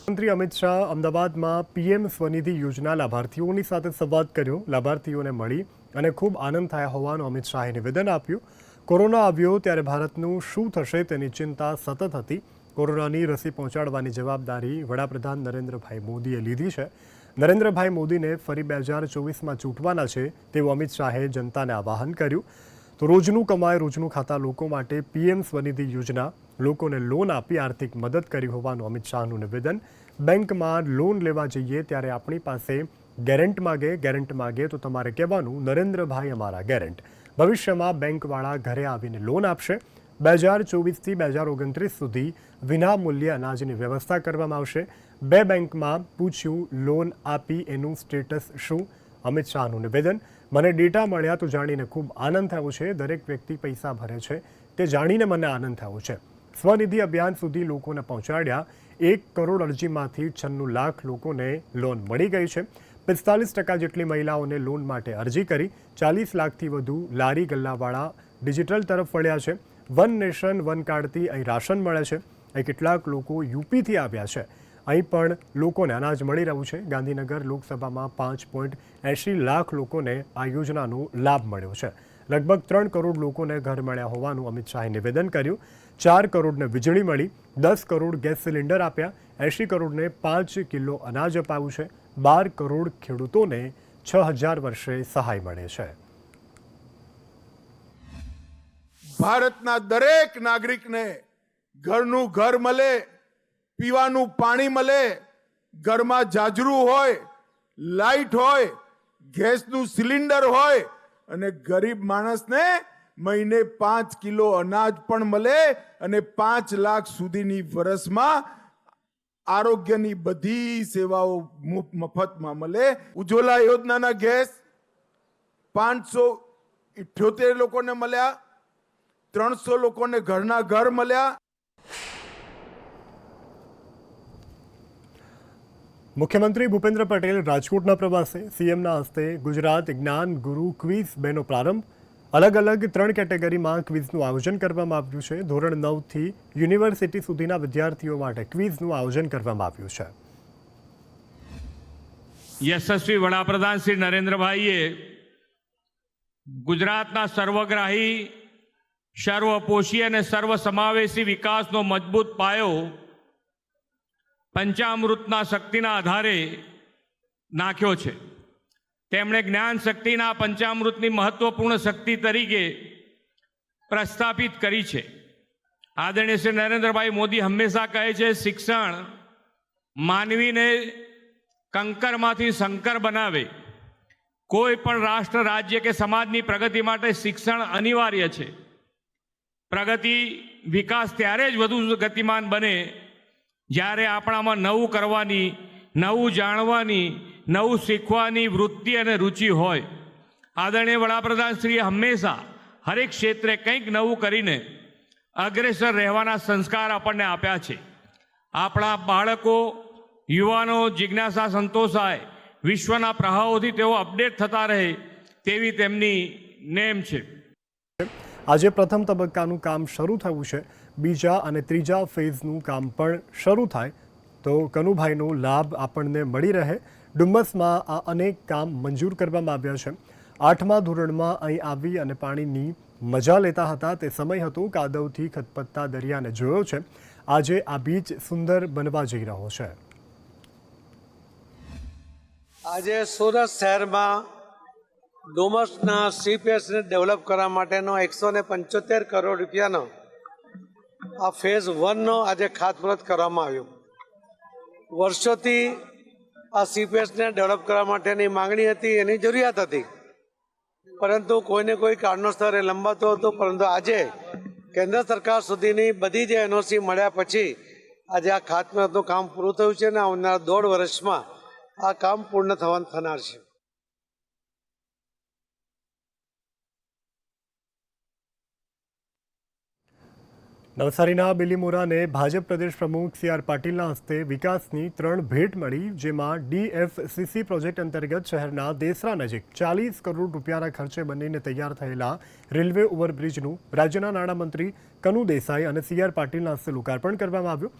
મંત્રી અમિત શાહ અમદાવાદમાં પીએમ સ્વનિધિ યોજના લાભાર્થીઓની સાથે સંવાદ કર્યો। લાભાર્થીઓને મળી અને ખૂબ આનંદ થયા હોવાનું અમિત શાહે નિવેદન આપ્યું। કોરોના આવ્યો ત્યારે ભારતનું શું થશે તેની ચિંતા સતત હતી। કોરોનાની રસી પહોંચાડવાની જવાબદારી વડાપ્રધાન નરેન્દ્રભાઈ મોદીએ લીધી છે। નરેન્દ્રભાઈ મોદીને ફરી 2024માં ચૂંટવાના છે તેવું અમિત શાહે જનતાને આહ્વાન કર્યું। તો રોજનું કમાય રોજનું ખાતા લોકો માટે પીએમ સ્વનિધિ યોજના લોકોને લોન આપી આર્થિક મદદ કરી હોવાનું અમિત શાહનું નિવેદન। બેંકમાં લોન લેવા જઈએ ત્યારે આપણી પાસે ગેરંટ માગે તો તમારે કહેવાનું નરેન્દ્રભાઈ અમારા ગેરંટ। ભવિષ્યમાં બેંકવાળા ઘરે આવીને લોન આપશે। 2024થી 2029 સુધી વિના મૂલ્યે અનાજની વ્યવસ્થા કરવામાં આવશે। 2 બેંકમાં પૂછ્યું લોન આપી એનું સ્ટેટસ શું? અમિત શાહનું નિવેદન। મને ડેટા મળ્યા તો જાણીને ખૂબ આનંદ થયો છે। દરેક વ્યક્તિ પૈસા ભરે છે તે જાણીને મને આનંદ થયો છે। સ્વનિધિ અભિયાન સુધી લોકોને પહોંચાડ્યા। 1 કરોડ અરજીમાંથી 96 લાખ લોકોને લોન મળી ગઈ છે। 45% જેટલી મહિલાઓને લોન માટે અરજી કરી। 40 લાખથી વધુ લારી ગલ્લાવાળા ડિજિટલ તરફ વળ્યા છે। વન નેશન વન કાર્ડથી અહીં રાશન મળે છે। અહીં કેટલાક લોકો યુપીથી આવ્યા છે। અહીં પણ લોકોને અનાજ મળી રહ્યું છે। ગાંધીનગર લોકસભામાં 5.80 લાખ લોકોને આ યોજનાનો લાભ મળ્યો છે। લગભગ 3 કરોડ લોકોને ઘર મળ્યા હોવાનું અમિત શાહે નિવેદન કર્યું। 4 કરોડને વીજળી મળી। 10 કરોડ ગેસ સિલિન્ડર આપ્યા। 80 કરોડને 5 કિલો અનાજ અપાયું છે। 12 કરોડ ખેડૂતોને 6000 વર્ષે સહાય મળે છે। ભારતના દરેક નાગરિકને ઘરનું ઘર મળે, પીવાનું પાણી મળે, ઘરમાં જાજરૂ હોય, લાઈટ હોય, ગેસનું સિલિન્ડર હોય અને ગરીબ માણસને મહિને 5 કિલો અનાજ પણ મળે અને 5 લાખ સુધીની વર્ષમાં આરોગ્યની બધી સેવાઓ મફતમાં મળે। ઉજ્જવલા યોજનાના ગેસ 578 લોકોને મળ્યા। 300 લોકોને ઘરના ઘર મળ્યા। મુખ્યમંત્રી ભૂપેન્દ્ર પટેલ રાજકોટના પ્રવાસે। સીએમના હસ્તે ગુજરાત જ્ઞાન ગુરુ ક્વિઝ 2નો પ્રારંભ। અલગ 3 કેટેગરીમાં ક્વિઝનું આયોજન કરવામાં આવ્યું છે। ધોરણ 9થી યુનિવર્સિટી સુધીના વિદ્યાર્થીઓ માટે ક્વિઝનું આયોજન કરવામાં આવ્યું છે। યશસ્વી વડાપ્રધાન શ્રી નરેન્દ્રભાઈએ ગુજરાતના સર્વગ્રાહી, સર્વપોષી અને સર્વસમાવેશી વિકાસનો મજબૂત પાયો પંચામૃતના શક્તિના આધારે નાખ્યો છે। તેમણે જ્ઞાન શક્તિના પંચામૃતની મહત્વપૂર્ણ શક્તિ તરીકે પ્રસ્થાપિત કરી છે। આદરણીય શ્રી નરેન્દ્રભાઈ મોદી હંમેશા કહે છે, શિક્ષણ માનવીને કંકરમાંથી શંકર બનાવે। કોઈ પણ રાષ્ટ્ર, રાજ્ય કે સમાજની પ્રગતિ માટે શિક્ષણ અનિવાર્ય છે। પ્રગતિ, વિકાસ ત્યારે જ વધુ ગતિમાન બને જ્યારે આપણામાં નવું કરવાની, નવું જાણવાની, નવું શીખવાની વૃત્તિ અને રુચિ હોય। આદરણીય વડાપ્રધાન શ્રીએ હંમેશા હરેક ક્ષેત્રે કંઈક નવું કરીને અગ્રેસર રહેવાના સંસ્કાર આપણને આપ્યા છે। આપણા બાળકો, યુવાનો જિજ્ઞાસા સંતોષાય, વિશ્વના પ્રવાહોથી તેઓ અપડેટ થતા રહે તેવી તેમની નેમ છે। આજે પ્રથમ તબક્કાનું કામ શરૂ થયું છે। બીજા અને ત્રીજા ફેઝનું કામ પણ શરૂ થાય તો કનુભાઈનો લાભ આપણને મળી રહે। ડુમ્મસમાં આ અનેક કામ મંજૂર કરવામાં આવ્યા છે। 8મા ધોરણમાં અહીં આવી અને પાણીની મજા લેતા હતા તે સમય હતો। કાદવથી ખતપતતા દરિયાને જોયો છે। આજે આ બીચ સુંદર બનવા જઈ રહ્યો છે। આજે સુરત શહેરમાં ડુમસના સીપેસને ડેવલપ કરવા માટેનો 175 કરોડ રૂપિયાનો આ ફેઝ 1નો આજે ખાતમુહૂર્ત કરવામાં આવ્યું। વર્ષોથી આ સીપેસને ડેવલપ કરવા માટેની માંગણી હતી, એની જરૂરિયાત હતી, પરંતુ કોઈને કોઈ કારણોસર એ લંબાતો હતો। પરંતુ આજે કેન્દ્ર સરકાર સુધીની બધી જ એનઓસી મળ્યા પછી આજે આ ખાતમુહૂર્તનું કામ પૂરું થયું છે અને આવનારા 1.5 વર્ષમાં આ કામ પૂર્ણ થનાર છે। નવસારીના બિલીમોરાને ભાજપ પ્રદેશ પ્રમુખ CR પાટીલના હસ્તે વિકાસની 3 ભેટ મળી, જેમાં DFCC પ્રોજેક્ટ અંતર્ગત શહેરના દેસરા નજીક 40 કરોડ રૂપિયાના ખર્ચે બનીને તૈયાર થયેલા રેલવે ઓવરબ્રિજનું રાજ્યના નાણામંત્રી કનુ દેસાઈ અને CR પાટીલના હસ્તે લોકાર્પણ કરવામાં આવ્યું।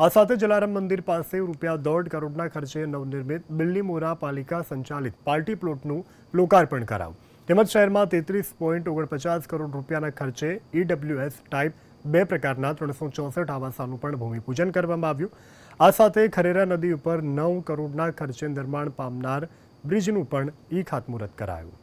આ સાથે જલારામ મંદિર પાસે ₹1.5 કરોડના ખર્ચે નવનિર્મિત બિલ્લીમોરા પાલિકા સંચાલિત પાર્ટી પ્લોટનું લોકાર્પણ કરાયું. તેમજ શહેરમાં 33.49 કરોડ રૂપિયાના ખર્ચે EWS ટાઈપ 2 પ્રકારના 364 આવાસોનું પણ ભૂમિપૂજન કરવામાં આવ્યું. આ સાથે ખરેરા નદી ઉપર 9 કરોડના ખર્ચે નિર્માણ પામનાર બ્રિજનું પણ ખાતમુહૂર્ત કરાયું.